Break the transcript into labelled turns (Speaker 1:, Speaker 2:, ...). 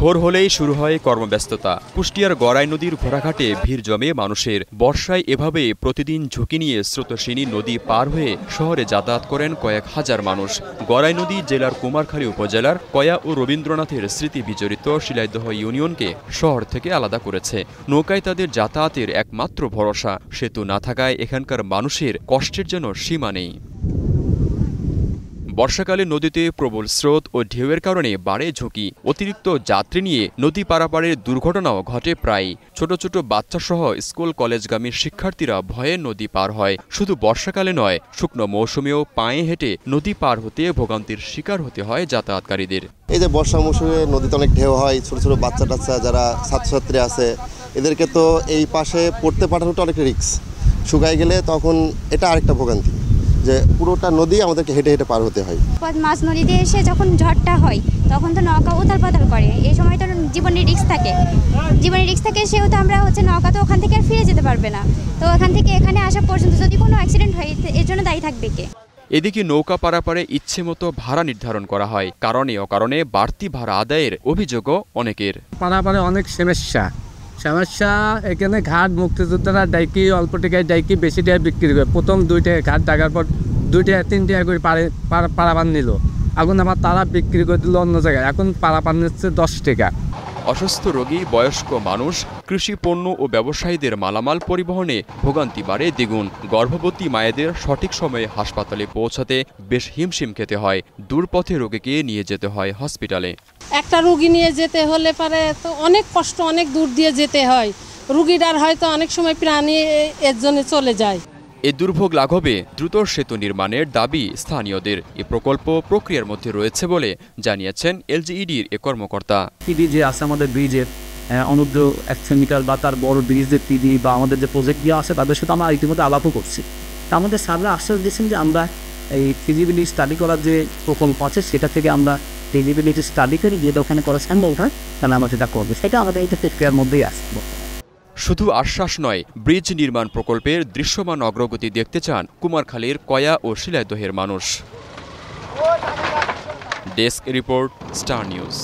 Speaker 1: ভোর হলেই শুরু হয় কর্মব্যস্ততা। কুষ্টিয়ার গড়াই নদীর ঘোড়াঘাটে ভিড় জমে মানুষের। বর্ষায় এভাবে প্রতিদিন ঝুঁকি নিয়ে স্রোতস্বিনী নদী পার হয়ে শহরে যাতায়াত করেন কয়েক হাজার মানুষ। গড়াই নদী জেলার কুমারখালী উপজেলার কয়া ও রবীন্দ্রনাথের স্মৃতি বিজড়িত শিলাইদহ ইউনিয়নকে শহর থেকে আলাদা করেছে। নৌকায় তাদের যাতায়াতের একমাত্র ভরসা। সেতু না থাকায় এখানকার মানুষের কষ্টের যেন সীমা নেই। বর্ষাকালে নদীতে প্রবল স্রোত ও ঢেউয়ের কারণে বাড়ে ঝুঁকি। অতিরিক্ত যাত্রী নিয়ে নদী পারাপারের দুর্ঘটনাও ঘটে প্রায়। ছোট ছোট বাচ্চাসহ স্কুল কলেজগামী শিক্ষার্থীরা ভয়ে নদী পার হয়। শুধু বর্ষাকালে নয়, শুকনো মৌসুমেও পায়ে হেঁটে নদী পার হতে ভোগান্তির শিকার হতে হয় যাতায়াতকারীদের।
Speaker 2: এই যে বর্ষা মৌসুমে নদীতে অনেক ঢেউ হয়, ছোট ছোট বাচ্চা টাচ্চা যারা ছাত্রছাত্রী আছে এদেরকে তো এই পাশে পড়তে পাঠানোটা অনেক রিস্ক। শুকায় গেলে তখন এটা আরেকটা ভোগান্তি যে পুরোটা নদী আমাদেরকে হেঁটে হেঁটে পার হতে হয়।
Speaker 3: মাছ নদীতে এসে যখন ঝড়টা হয় তখন তো নৌকা উথাল পাতাল করে। এই সময় তো জীবনের রিস্ক থাকে, সেহেতু আমরা নৌকা তো ওখান থেকে আর ফিরে যেতে পারবে না। তো ওখান থেকে এখানে আসা পর্যন্ত যদি কোনো অ্যাক্সিডেন্ট হয় এর জন্য দায়ী থাকবে কে?
Speaker 1: এদিকে নৌকা পারাপারে ইচ্ছে মতো ভাড়া নির্ধারণ করা হয়। কারণে অকারণে বাড়তি ভাড়া আদায়ের অভিযোগও অনেকের।
Speaker 4: পারাপারে অনেক সমস্যা এখানে ঘাট মুক্তিযোদ্ধারা ডাইকি অল্প টাকায় ডাইকি বেশি টাকায় বিক্রি করে। প্রথম 2 টাকা ঘাট টাকার পর 2 টাকা 3 টাকা করে পারাপার নিল। এখন আবার তারা বিক্রি করে দিল অন্য জায়গায়, এখন পারাপার নিচ্ছে 10 টাকা।
Speaker 1: অসুস্থ রোগী, বয়স্ক মানুষ, কৃষি পণ্য ও ব্যবসায়ীদের মালামাল পরিবহনে ভোগান্তি বাড়ে দ্বিগুণ। গর্ভবতী মায়েদের সঠিক সময়ে হাসপাতালে পৌঁছাতে বেশ হিমশিম খেতে হয়। দূরপথে রোগীকে নিয়ে যেতে হয় হসপিটালে।
Speaker 5: একটা রুগী নিয়ে যেতে হলে পারে তো অনেক কষ্ট, অনেক দূর দিয়ে যেতে হয়। রুগীটার হয়তো অনেক সময় প্রাণী এর জন্য চলে যায়।
Speaker 1: এ দুর্ভোগ লাঘবে দ্রুত সেতু নির্মাণের দাবি স্থানীয়দের। এ প্রকল্প প্রক্রিয়ার মধ্যে রয়েছে বলে জানিয়েছেন এলজিইডির এ কর্মকর্তা।
Speaker 4: পিডি যে আছে আমাদের ব্রিজের অনূর্ধ্ব 100 মিটার বা তার বড় ব্রিজের পিডি বা আমাদের যে প্রজেক্টগুলো আছে তাদের সাথে আমরা ইতিমধ্যে আলাপও করছি। আমাদের স্যাররা আশ্বাস দিয়েছেন যে আমরা এই ফিজিবিলিটি স্টাডি করার যে প্রকল্প আছে সেটা থেকে আমরা ফিজিবিলিটি স্টাডি করি, যেটা ওখানে করা সম্ভব হয় তাহলে আমরা সেটা করবো। সেটা আমাদের এই প্রক্রিয়ার মধ্যেই আসবো।
Speaker 1: শুধু আশ্বাস নয়, ব্রিজ নির্মাণ প্রকল্পের দৃশ্যমান অগ্রগতি দেখতে চান কুমারখালীর কয়া ও শিলাইদহের মানুষ। Desk report, star news.